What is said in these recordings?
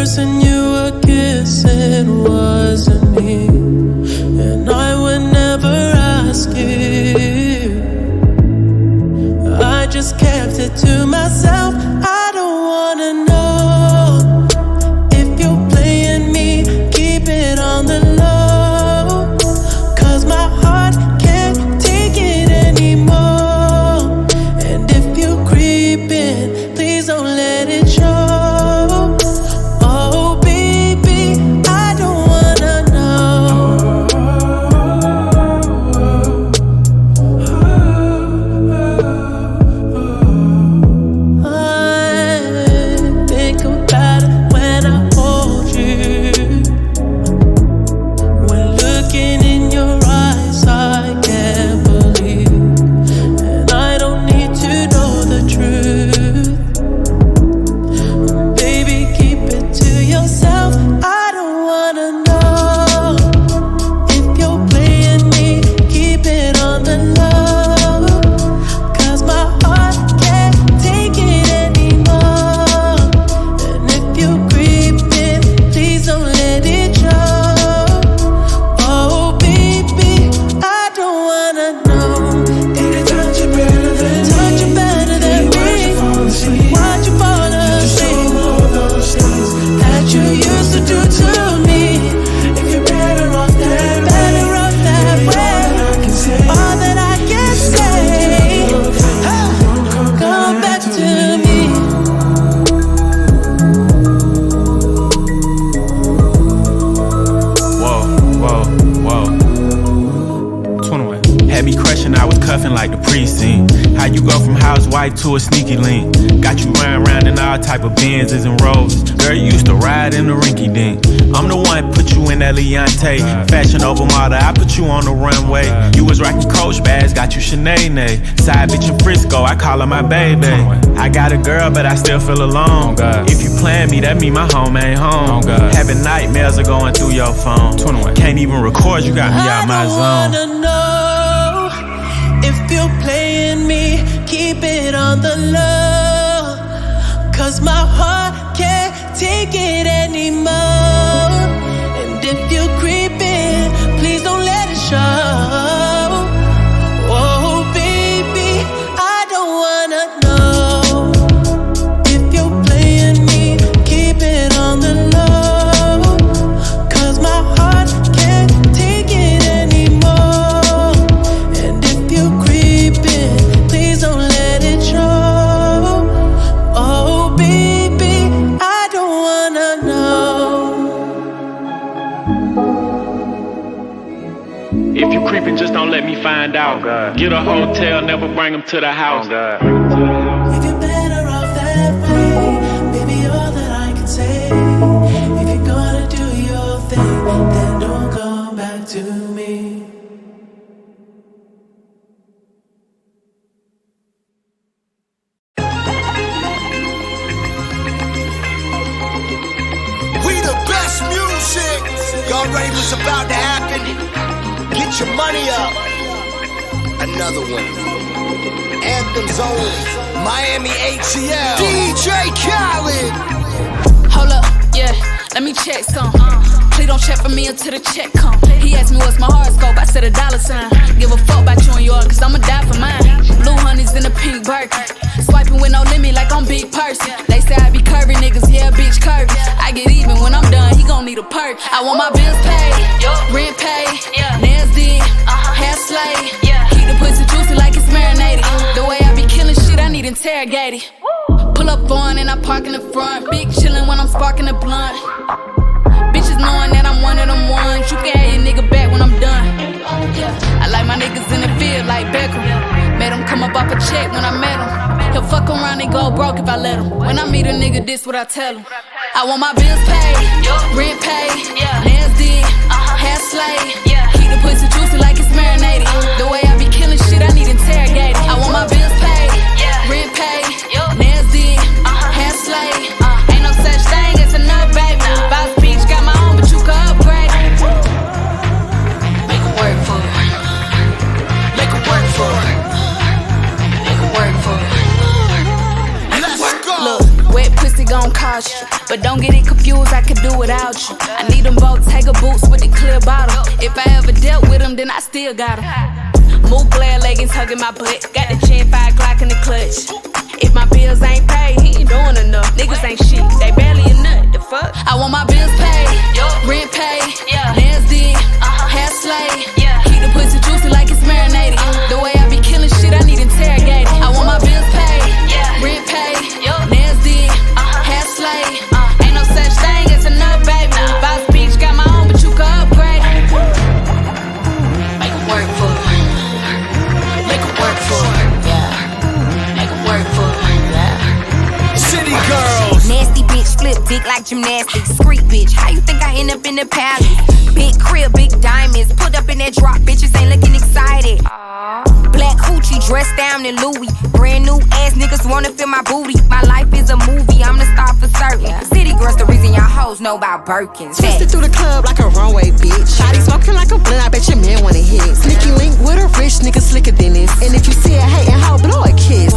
person you were kissing wasn't me, and I would never ask you. I just kept it to myself. I don't wanna know if you're playing me. Keep it on the low, 'cause my heart can't take it anymore. And if you're creeping, please don't let it show. Oh baby, I don't wanna know. I think about it when I hold you. When looking in your eyes, I can't believe, and I don't need to know the truth. Baby, keep it to yourself. I don't wanna know if you're playing me. Keep it on the low, 'cause my heart can't take it anymore. And if you're creeping, please don't let it show. Oh baby, I don't wanna know. Did it touch you better than me? Touch you better than me? Why'd you fall asleep? Why'd you fall asleep? All those things that you used to do to me. If you're better off that way, all that I can say, come back to me. Whoa, whoa, whoa. 21. Had me crushing, I was cuffing like the precinct. How you go from housewife to a sneaky link? Got you running around in all type of Benzes and Rolls. Girl, you used to ride in the rinky dink. I'm the one put you in that Leontay. Fashion over model, I put you on the runway. You was rocking Coach bags, got you Sinead. Side bitch in Frisco, I call her my baby. I got a girl, but I still feel alone. If you plan me, that mean my home ain't home. Having nightmares are going through your phone. 21. Can't even record, you got me out my zone. I don't wanna know if you're playing me. Keep it on the low, 'cause my heart can't take it anymore. And if you're creeping, please don't let it show. Oh baby, I don't wanna know if you're playing me. Keep it on the low, 'cause my heart can't take it anymore. And if you're creeping, please don't let it show. Oh baby, I don't wanna know. If you creeping, just don't let me find out. Get a hotel, never bring them to the house. If you're better off that way, baby, all that I can say. If you're gonna do your thing, then don't come back to me. We the best music. Y'all ready what's about to happen? Get your money up. Another one. Anthems only. Miami ATL. DJ Khaled. Hold up, yeah, let me check some. Please don't check for me until the check come. He asked me what's my horoscope, I said a $sign. Give a fuck about you and yours, 'cause I'ma die for mine. Blue honeys in a pink Birkin. Swiping with no limit like I'm big person. They say I be curvy niggas, yeah, bitch curvy. I get even when I'm done, he gon' need a perk. I want my bills paid, rent paid, nails did, hair slayed. Keep the pussy juicy like it's marinated. The way I be killing shit, I need interrogated. Pull up on and I park in the front. Big chillin' when I'm sparking the blunt. Bitches knowing that I'm one of them ones. You can have your nigga back when I'm done. I like my niggas in the field like Beckham. Made him come up off a check when I met him. He'll fuck around and go broke if I let him. When I meet a nigga, this what I tell him. I want my bills paid, rent paid, nails did, hair slayed. Keep the pussy juicy like it's marinated. The way I be killing shit, I need interrogated. I want my bills paid, rent paid, nails did, hair slayed. Ain't no such thing as enough, baby. Boss bitch got my own, but you can upgrade. Make it work for it. Make it work for it. Make it work for it. Let's go. Look, wet pussy gon' gon' cost you. But don't get it confused, I could do without you. I need them both, take a boots with the clear bottle. If I ever dealt with them, then I still got them. Move glare leggings, hugging my butt. Got the chin, 5 o'clock in the clutch. If my bills ain't paid, he ain't doing enough. Niggas ain't shit, they barely a nut. The fuck? I want my bills paid, rent paid, nails did, hair slayed. Keep the pussy juicy like it's marinated. The way I be killing shit, I need interrogated. I want my bills paid, rent paid, nails did, hair slayed. Ain't no such thing as enough, baby. Boss Beach got my own, but you can upgrade. Make 'em work for it. Make 'em work for it. Make 'em work for it. City girls. Nasty bitch, flip dick like gymnastics. Street bitch, how you think I end up in the palace? Big crib, big diamonds. Put up in that drop, bitches ain't looking excited. Black hoochie dressed down in Louis. Brand new ass niggas wanna feel my booty. My life is a movie, I'm the star for certain. City girls, the reason y'all hoes know about Birkins. Twisted through the club like a runway, bitch. Shawty smoking like a blunt, I bet your man wanna hit. Sneaky link with a rich nigga slicker than this. And if you see a hatin' hoe, blow a kiss.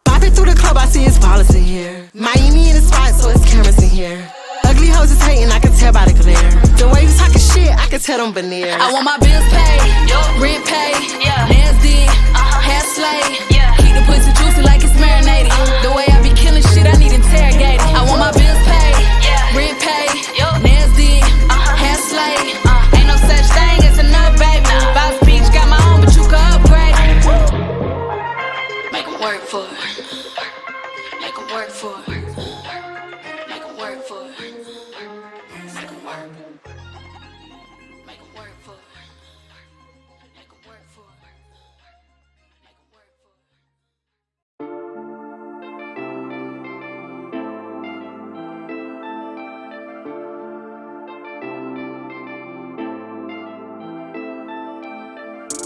Bopping through the club, I see his ballers in here. Miami in the spot, so it's cameras in here. Ugly hoes is hating, I can tell by the glare. The way you talking shit, I can tell them veneers. I want my bills paid, rent paid, nails did, hair slayed. Keep the pussy juicy like it's marinated. The way I be killing shit, I need interrogated. I want my bills paid, rent paid, nails did, hair slayed. Ain't no such thing as enough, baby. Boss Beach got my own, but you can upgrade. Make 'em work for it. Make 'em work for it. Make 'em work for it. Make 'em work. Make 'em work for it. Make 'em work for it. Make 'em work for it.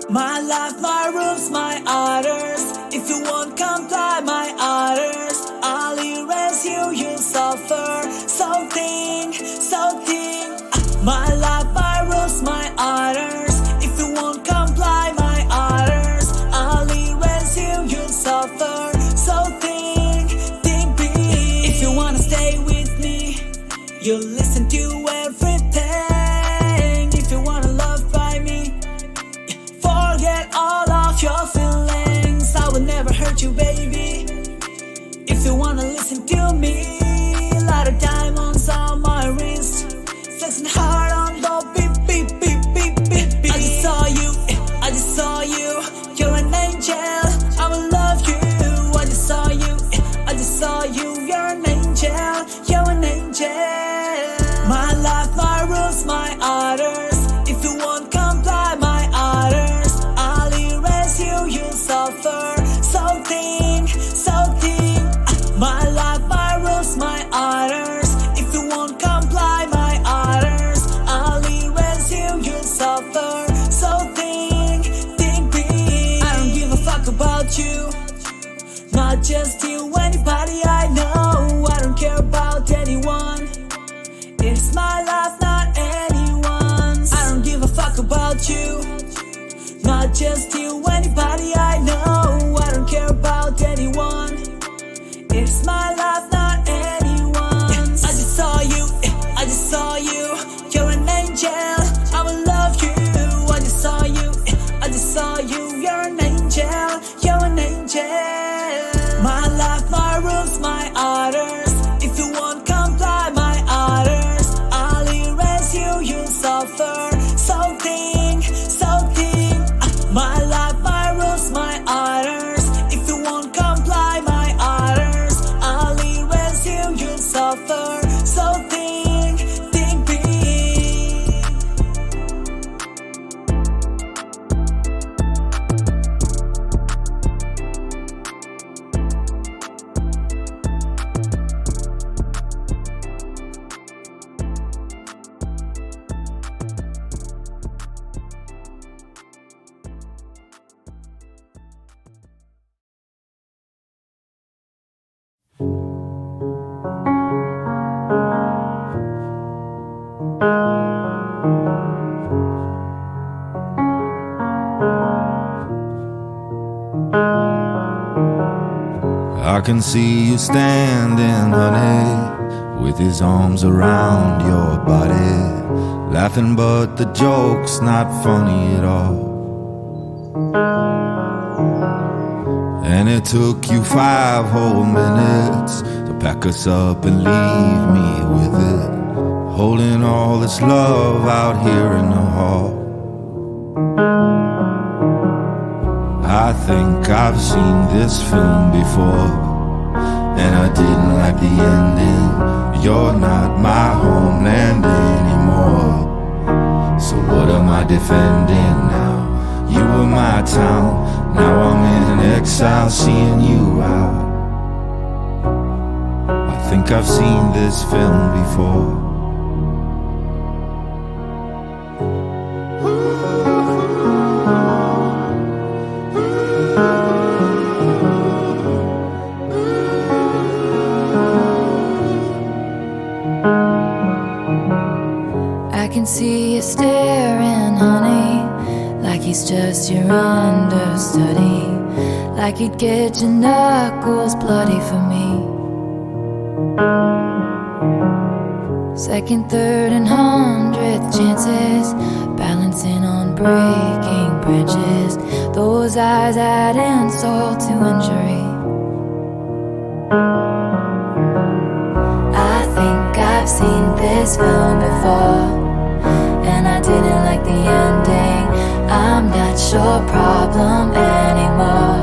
My life, my rooms, my orders. If you won't comply my orders, I'll erase you, you'll suffer. Something. My life, my rules, my orders. If you won't comply my orders, I'll erase you, you'll suffer. Something big. If you wanna stay with me, you'll listen to everything. If you wanna love by me, forget all of your feelings. I will never hurt you, baby. If you wanna listen to me, light of diamonds on my wrist, flexing hard on the beep, beep, beep, beep, beep, beep. I just saw you, you're an angel, I will love you. I just saw you, you're an angel, My life, my rules, my orders. If you won't comply my orders, I'll erase you, you'll suffer. Something. My life, my rules, my orders. If you won't comply my orders, I'll erase you, you'll suffer. Something big. I don't give a fuck about you, not just you, anybody I know. I don't care about anyone. It's my life, not anyone's. I don't give a fuck about you, not just you, anybody I know. I don't care about anyone. It's my life, not anyone's. I just saw you, you're an angel, I will love you. I just saw you, you're an angel, My life, my rules, my orders. If you won't comply my orders, I'll erase you, you'll suffer. Something. My life, my rules, my orders. If you won't comply my orders, I'll erase you, you'll suffer. Something big. I can see you standing, honey, with his arms around your body, laughing but the joke's not funny at all. And it took you 5 whole minutes to pack us up and leave me with it, holding all this love out here in the hall. I think I've seen this film before, and I didn't like the ending. You're not my homeland anymore, so what am I defending now? You were my town, now I'm in exile seeing you out. I think I've seen this film before. I can see you staring, honey, like he's just your understudy, like he'd get your knuckles bloody for me. Second, third, and 100th chances, balancing on breaking branches. Those eyes add insult to injury. I think I've seen this film before, and I didn't like the ending. I'm not your problem anymore,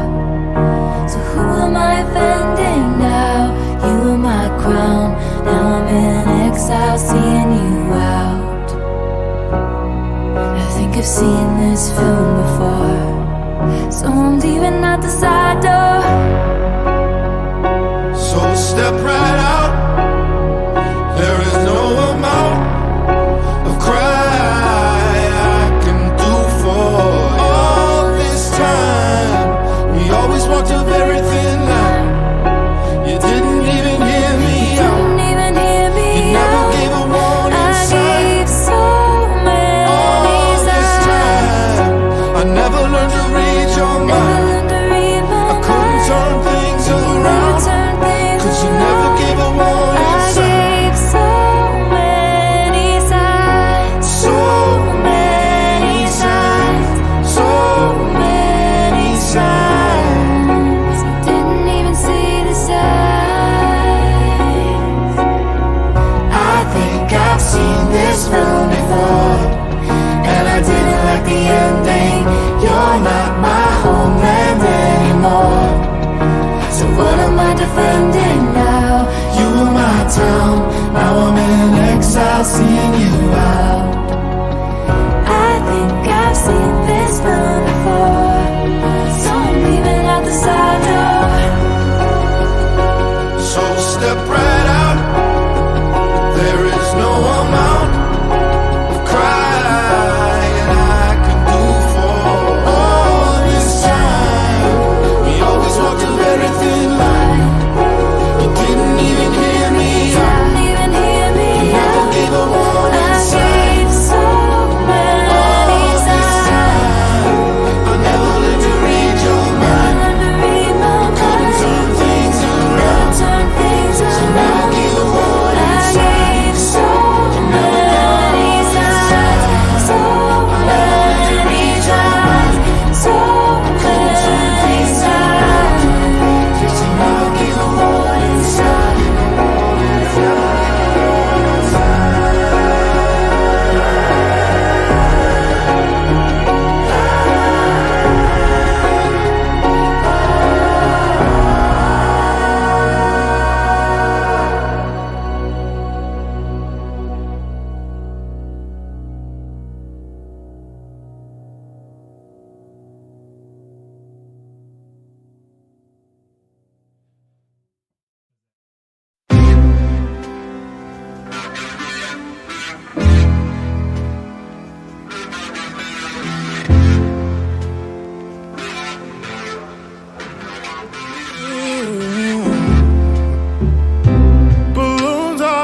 so who am I offending now? You were my crown, now I'm in exile seeing you out. I think I've seen this film before, so I'm leaving out the side door. So step right out, there is no amount of cry I can do for all this time. We always walked a very thin line. You didn't even hear me out. You never gave a warning sign. I gave so many all this time, I never learned to read your mind. I couldn't turn things around, 'cause you never gave a warning sign. This film before, and I didn't like the ending. You're not my homeland anymore, so what am I defending now? You were my town, now I'm in exile seeing you out. I think I've seen this film before, so I'm leaving out the side door. So step right out, there is no amount of crying I can do for all this time. We always walked a very thin line. You didn't even hear me out. You never gave a warning sign. All this time, I never learned to read your mind. I couldn't turn things around, so now I give a warning sign.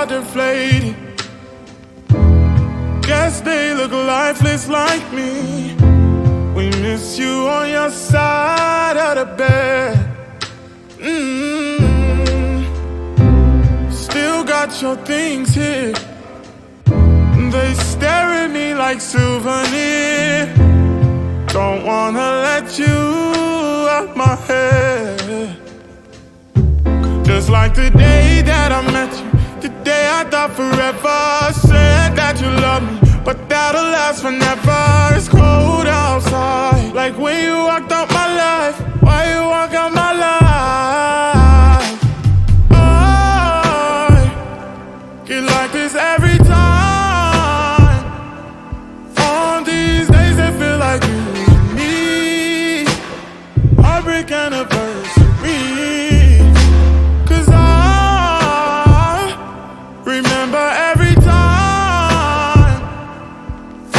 deflating. Guess they look lifeless like me. We miss you on your side of the bed. got your things here. They stare at me like souvenirs. Don't wanna let you out my head. Just like the day that I met you, the day I thought forever. Said that you love me, but that'll last forever. It's cold outside, like when you walked out my life. Why you walk out my life? I get like this every time. On these days that feel like you and me. Heartbreak anniversary. 'Cause I remember every time.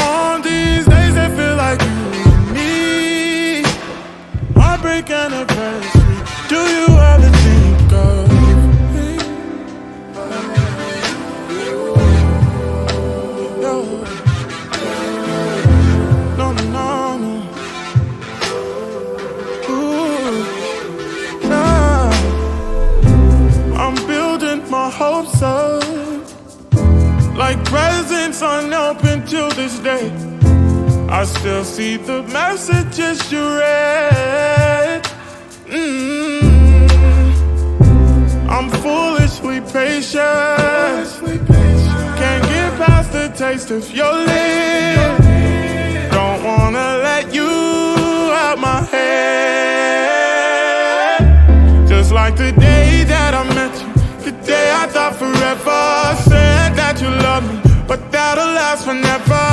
On these days that feel like you and me. Heartbreak anniversary. Do you ever think of me? No, no, no, no. Ooh, nah. I'm building my hopes up, like presents unopened till this day. I still see the messages you read. I'm foolishly patient. Can't get past the taste of your lips. Don't wanna let you out my head. Just like the day that I met you, the day I thought forever. Said that you love me, but that'll last forever.